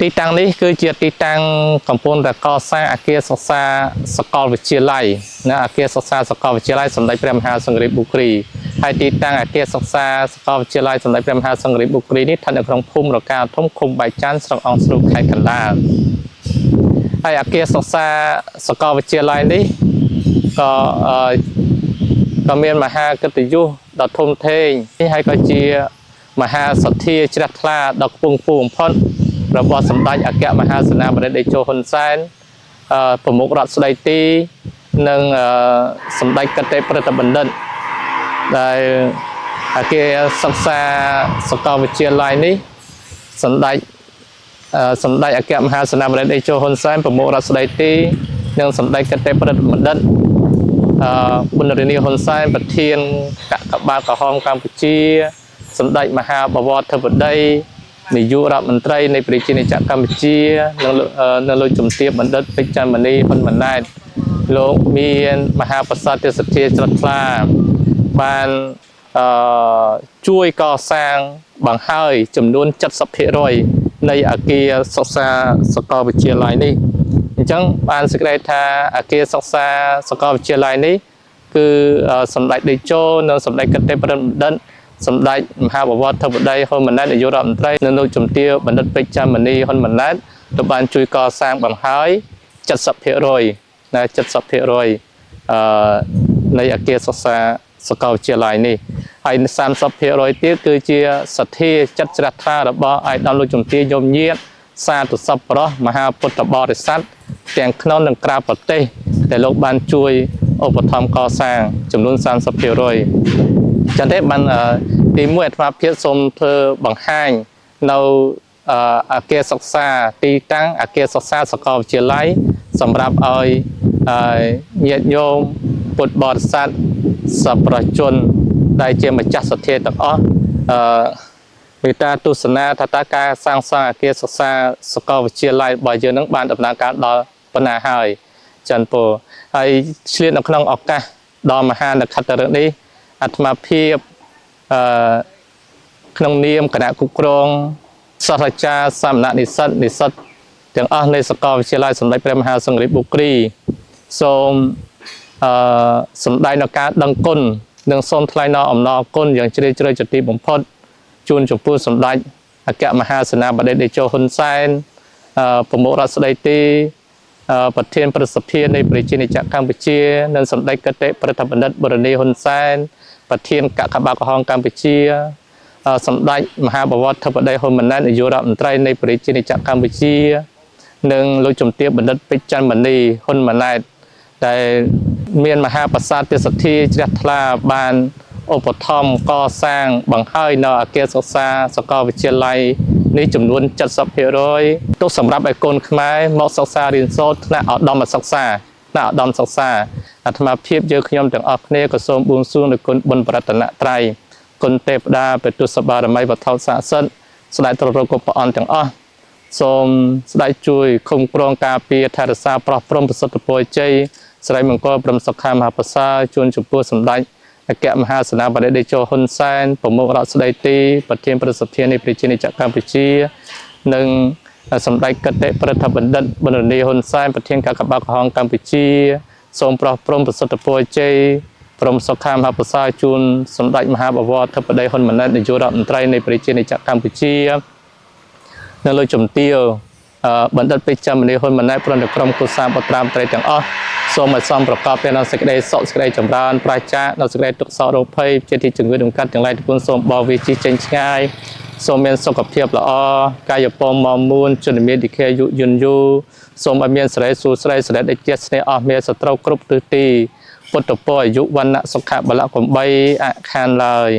ទីតាំងនេះគឺជាទីតាំងកំពុងតែកសាងអគារសិក្សាសាកលវិទ្យាល័យណាអគារសិក្សាសាកលវិទ្យាល័យសម្ដេចព្រះមហាសង្ឃរាជបុគ្រីហើយទីតាំងអគារសិក្សាសាកលវិទ្យាល័យសម្ដេចព្រះមហាសង្ឃរាជបុគ្រីនេះស្ថិតនៅក្នុងភូមិរកាធំឃុំបាយច័ន្ទស្រុកអង្គស្រូវខេត្តកណ្ដាលហើយអគារសិក្សាសាកលវិទ្យាល័យនេះក៏មានមហាកិត្តិយសដ៏ធំធេងហើយក៏ជាមហាសទ្ធាជ្រះថ្លាដ៏ខ្ពង់ខ្ពស់បំផុតរបស់សម្ដេចអគ្គមហាសេនាបតីតេជោហ៊ុនសែនប្រមុខរដ្ឋស្ដីទីនិងសម្ដេចកតេប្រតិបណ្ឌិតដែលអគារសិក្សាសាកលវិទ្យាល័យនេះសម្ដេចអគ្គមហាសេនាបតីតេជោហ៊ុនសែនប្រមុខរដ្ឋស្ដីទីនិងសម្ដេចកតេប្រតិបណ្ឌិតប៊ុនរនីហ៊ុនសែនប្រធានកាកបាទក្រហមកម្ពុជាសម្ដេចមហាបវរធិបតីនាយករដ្ឋមន្ត្រីនៃប្រជាណាចក្រកម្ពុជានិងលោកជំទាវបណ្ឌិតពេជ្រច័ន្ទមនីហ៊ុនម៉ាណែតលោកមានមហាប្រសាទទេសធាជ្រះថ្លាបានជួយកសាងបង្ហើយចំនួន 70% នៃអគារសិក្សាសាកលវិទ្យាល័យនេះអញ្ចឹងបានសេចក្តីថាអគារសិក្សាសាកលវិទ្យាល័យនេះគឺសម្ដេចតេជោនិងសម្ដេចកតេប្រតិបណ្ឌិតសម្ដេចមហាបវរធិបតីហ៊ុនម៉ាណែតនាយករដ្ឋមន្ត្រីនិងលោកជំទាវបណ្ឌិតពេជ្រច័ន្ទមនីហ៊ុនម៉ាណែតទៅបានជួយកសាងបង្ហើយ 70% នៃនៃអគារសិក្សាសាកលវិទ្យាល័យនេះហើយ 30% ទៀតគឺជាសទ្ធាចិត្តជ្រះថ្លារបស់ឯកឧត្តមលោកជំទាវយមញាតសាធុសប្បុរសមហាពុទ្ធបរិស័ទទាំងក្នុងនិងក្រៅប្រទេសដែលលោកបានជួយឧបត្ថម្ភកសាងចំនួន 30% ចឹងទេបានទី1អាត្មាភាពសូមធ្វើបង្ហាញនៅអគារសិក្សាទីតាំងអគារសិក្សាសាកលវិទ្យាល័យសម្រាប់ឲ្យញាតិញោមពុទ្ធបរិស័ទសប្បុរសជនដែលជាម្ចាស់សទ្ធាទាំងអស់មេត្តាទស្សនាថាតើការសាងសង់អគារសិក្សាសាកលវិទ្យាល័យរបស់យើងនឹងបានដំណើរការដល់ប៉ុណ្ណាហើយច័ន្ទពរហើយឆ្លៀតនៅក្នុងឱកាសដ៏មហានក្ខត្តរៈនេះអាត្មាភាពក្នុងនាមគណៈគ្រប់គ្រងសាស្ត្រាចារ្យសាមណនិស្សិតទាំងអស់នៃសាកលវិទ្យាល័យសម្ដេចព្រះមហាសង្ឃរាជបុគ្រីសូមសម្ដែងនៅការដឹងគុណនិងសូមថ្លែងនៅអំណរគុណយ៉ាងជ្រាលជ្រៅជាទីបំផុតជូនចំពោះសម្ដេចអគ្គមហាសេនាបតីតេជោហ៊ុនសែនប្រមុខរដ្ឋស្ដីទីប្រធានប្រសិទ្ធិនៃប្រជាណាចក្រកម្ពុជានិងសម្ដេចកតេប្រតិបណ្ឌិតបរនីហ៊ុនសែនប្រធានកាកបាទក្រហមកម្ពុជាសម្ដេចមហាបវរធិបតីហ៊ុនម៉ាណែតនាយករដ្ឋមន្ត្រីនៃប្រជាណាចក្រកម្ពុជានិងលោកជំទាវបណ្ឌិតពេជ្រច័ន្ទមនីហ៊ុនម៉ាណែតដែលមានមហាប្រសាទទេសធាជ្រះថ្លាបានឧបត្ថម្ភកសាងបង្ហើយនៅអគារសិក្សាសាកលវិទ្យាល័យនេះចំនួន 70% ទុកសម្រាប់ឲ្យកូនខ្មែរមកសិក្សារៀនសូត្រថ្នាក់ឧត្តមសិក្សាអាត្មាភាពយើងខ្ញុំទាំងអស់គ្នាក៏សូមបួងសួងដល់គុណបុណ្យប្រតនត្រ័យគុណទេវតាបេតុសបារមីវត្ថុស័ក្តិសិទ្ធិស្ដេចទ្រង់គ្រប់ព្រះអង្គទាំងអស់សូមស្ដេចជួយคุ้មគ្រងការពារថែរក្សាប្រោះព្រំប្រសិទ្ធពរជ័យសិរីមង្គលព្រមសុខាមហាប្រសាជូនចំពោះសម្ដេចអគ្គមហាសេនាបតីតេជោហ៊ុនសែនប្រមុខរដ្ឋស្ដីទីប្រធានប្រសិទ្ធិនៃប្រជាណាចក្រកម្ពុជានិងសម្ដេចកតេប្រតិបណ្ឌិតប៊ុនរនីហ៊ុនសែនប្រធានកាកបាទក្រហមកម្ពុជាសូមប្រោះព្រំប្រសិទ្ធពរជ័យព្រមសុខាមហាប្រសាជូនសម្ដេចមហាបវរធិបតីហ៊ុនម៉ាណែតនាយករដ្ឋមន្ត្រីនៃប្រជាណាចក្រកម្ពុជានិងលោកជំទាវបណ្ឌិតពេជ្រច័ន្ទមនីហ៊ុនម៉ាណែតព្រមទាំងក្រុមគូសាបុត្រាមត្រីទាំងអស់សូមឲ្យសំប្រកបទៅនឹងសេចក្តីសុខសេចក្តីចម្រើនប្រាជ្ញានៅសេចក្តីទុក្ខសោករោគភ័យជាទីជំងឺដំកាត់ទាំងឡាយទាំងពួងសូមបរិវាជិះចេញឆ្ងាយសូមមានសុខភាពល្អកាយពមមាំមួនជនមានឌីខេយុយឺនយូរសូមឲ្យមានសេរីសួស្តីសេរីដេកជាស្នេហ៍អស់មានសត្រូវគ្រប់ទិសទីពុទ្ធពរអាយុវណ្ណៈសុខៈបលៈកំបីអខានឡើយ